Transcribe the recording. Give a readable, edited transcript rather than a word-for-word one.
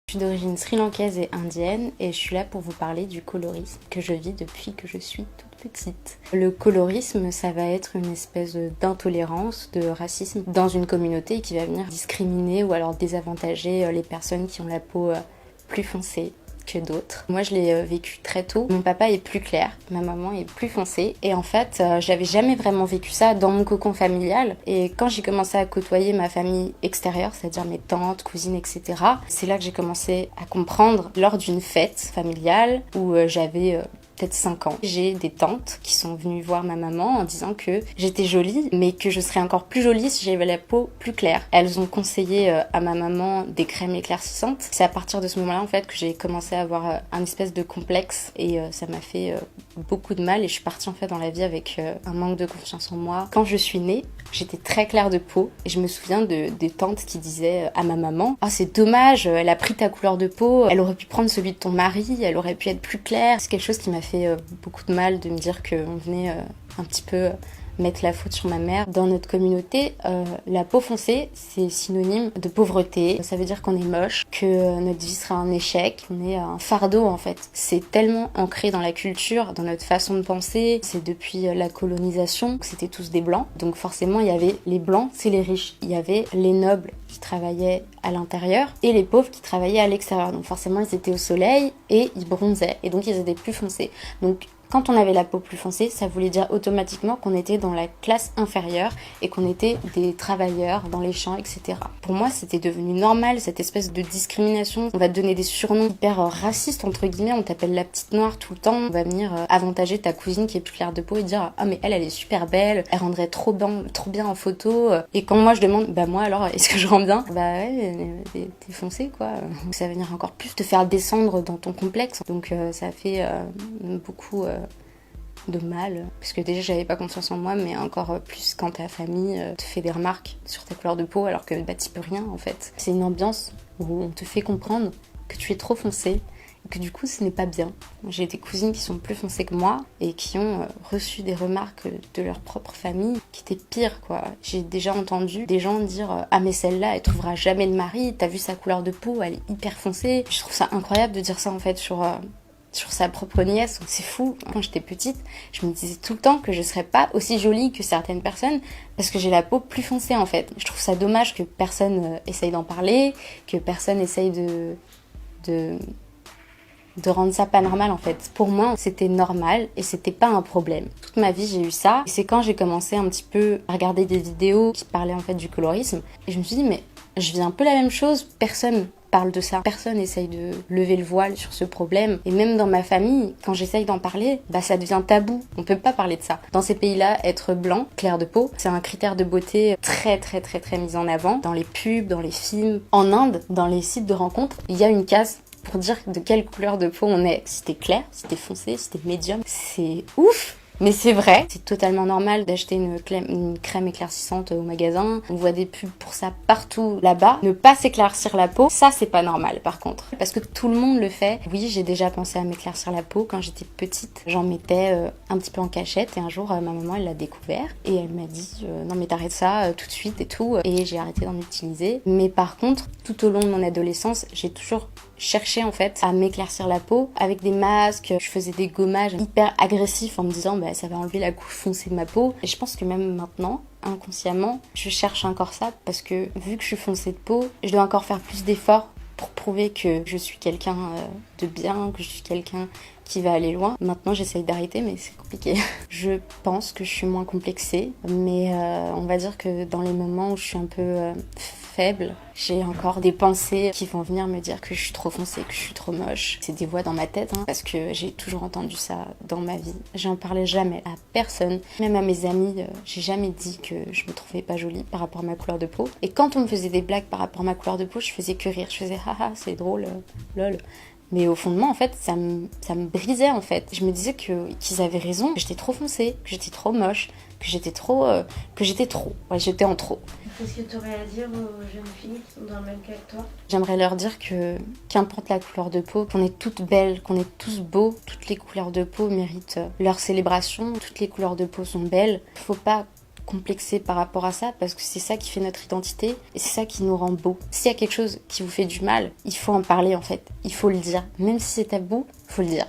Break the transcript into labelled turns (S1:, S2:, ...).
S1: Je suis d'origine sri-lankaise et indienne et je suis là pour vous parler du colorisme que je vis depuis que je suis toute petite. Le colorisme, ça va être une espèce d'intolérance, de racisme dans une communauté qui va venir discriminer ou alors désavantager les personnes qui ont la peau plus foncée que d'autres. Moi, je l'ai vécu très tôt. Mon papa est plus clair, ma maman est plus foncée. Et en fait, j'avais jamais vraiment vécu ça dans mon cocon familial. Et quand j'ai commencé à côtoyer ma famille extérieure, c'est-à-dire mes tantes, cousines, etc., c'est là que j'ai commencé à comprendre lors d'une fête familiale où j'avais peut-être 5 ans. J'ai des tantes qui sont venues voir ma maman en disant que j'étais jolie, mais que je serais encore plus jolie si j'avais la peau plus claire. Elles ont conseillé à ma maman des crèmes éclaircissantes. C'est à partir de ce moment-là, en fait, que j'ai commencé à avoir un espèce de complexe et ça m'a fait beaucoup de mal et je suis partie en fait dans la vie avec un manque de confiance en moi. Quand je suis née, j'étais très claire de peau et je me souviens des tantes qui disaient à ma maman « Ah, c'est dommage, elle a pris ta couleur de peau, elle aurait pu prendre celui de ton mari, elle aurait pu être plus claire. » C'est quelque chose qui m'a fait beaucoup de mal de me dire qu'on venait un petit peu mettre la faute sur ma mère. Dans notre communauté, la peau foncée, c'est synonyme de pauvreté. Ça veut dire qu'on est moche, que notre vie sera un échec, qu'on est un fardeau en fait. C'est tellement ancré dans la culture, dans notre façon de penser. C'est depuis la colonisation que c'était tous des blancs. Donc forcément, il y avait les blancs, c'est les riches. Il y avait les nobles qui travaillaient à l'intérieur et les pauvres qui travaillaient à l'extérieur. Donc forcément, ils étaient au soleil et ils bronzaient. Et donc, ils étaient plus foncés. Donc, quand on avait la peau plus foncée, ça voulait dire automatiquement qu'on était dans la classe inférieure et qu'on était des travailleurs dans les champs, etc. Pour moi, c'était devenu normal, cette espèce de discrimination. On va te donner des surnoms hyper racistes, entre guillemets. On t'appelle la petite noire tout le temps. On va venir avantager ta cousine qui est plus claire de peau et dire « Ah, mais elle est super belle, elle rendrait trop bien en photo. » Et quand moi, je demande « Bah moi, alors, est-ce que je rends bien ?» Bah ouais, t'es foncée, quoi. Ça va venir encore plus te faire descendre dans ton complexe. Donc ça fait beaucoup de mal, parce que déjà j'avais pas confiance en moi, mais encore plus quand ta famille te fait des remarques sur ta couleur de peau alors que bah t'y peux rien en fait. C'est une ambiance où on te fait comprendre que tu es trop foncé et que du coup ce n'est pas bien. J'ai des cousines qui sont plus foncées que moi et qui ont reçu des remarques de leur propre famille qui étaient pires quoi. J'ai déjà entendu des gens dire « Ah mais celle-là elle trouvera jamais de mari, t'as vu sa couleur de peau, elle est hyper foncée ». Je trouve ça incroyable de dire ça en fait sur sa propre nièce, c'est fou. Quand j'étais petite, je me disais tout le temps que je serais pas aussi jolie que certaines personnes parce que j'ai la peau plus foncée en fait. Je trouve ça dommage que personne essaye d'en parler, que personne essaye de rendre ça pas normal en fait. Pour moi, c'était normal et c'était pas un problème. Toute ma vie, j'ai eu ça. Et c'est quand j'ai commencé un petit peu à regarder des vidéos qui parlaient en fait du colorisme et je me suis dit mais je vis un peu la même chose, personne parle de ça. Personne essaye de lever le voile sur ce problème. Et même dans ma famille, quand j'essaye d'en parler, bah ça devient tabou. On peut pas parler de ça. Dans ces pays-là, être blanc, clair de peau, c'est un critère de beauté très mis en avant. Dans les pubs, dans les films. En Inde, dans les sites de rencontres, il y a une case pour dire de quelle couleur de peau on est. Si t'es clair, si t'es foncé, si t'es médium. C'est ouf! Mais c'est vrai, c'est totalement normal d'acheter une crème éclaircissante au magasin. On voit des pubs pour ça partout là-bas. Ne pas s'éclaircir la peau, ça c'est pas normal par contre. Parce que tout le monde le fait. Oui, j'ai déjà pensé à m'éclaircir la peau quand j'étais petite. J'en mettais un petit peu en cachette et un jour ma maman elle l'a découvert et elle m'a dit non mais t'arrêtes ça tout de suite et tout. Et j'ai arrêté d'en utiliser. Mais par contre, tout au long de mon adolescence, j'ai toujours cherché en fait à m'éclaircir la peau avec des masques. Je faisais des gommages hyper agressifs en me disant bah ça va enlever la couche foncée de ma peau. Et je pense que même maintenant, inconsciemment, je cherche encore ça parce que vu que je suis foncée de peau, je dois encore faire plus d'efforts pour prouver que je suis quelqu'un de bien, que je suis quelqu'un qui va aller loin. Maintenant, j'essaye d'arrêter, mais c'est compliqué. Je pense que je suis moins complexée, mais on va dire que dans les moments où je suis un peu faible, j'ai encore des pensées qui vont venir me dire que je suis trop foncée, que je suis trop moche. C'est des voix dans ma tête, parce que j'ai toujours entendu ça dans ma vie. J'en parlais jamais à personne, même à mes amis. J'ai jamais dit que je me trouvais pas jolie par rapport à ma couleur de peau. Et quand on me faisait des blagues par rapport à ma couleur de peau, je faisais que rire. Je faisais haha, c'est drôle, lol. Mais au fond de moi, en fait, ça me brisait, en fait. Je me disais qu'ils avaient raison, que j'étais trop foncée, que j'étais trop moche, que j'étais trop... Ouais, j'étais en trop.
S2: Qu'est-ce que tu aurais à dire aux jeunes filles qui sont dans le même cas que toi?
S1: J'aimerais leur dire que, qu'importe la couleur de peau, qu'on est toutes belles, qu'on est tous beaux, toutes les couleurs de peau méritent leur célébration, toutes les couleurs de peau sont belles. Faut pas complexer par rapport à ça, parce que c'est ça qui fait notre identité et c'est ça qui nous rend beau. S'il y a quelque chose qui vous fait du mal, il faut en parler en fait, il faut le dire. Même si c'est tabou, il faut le dire.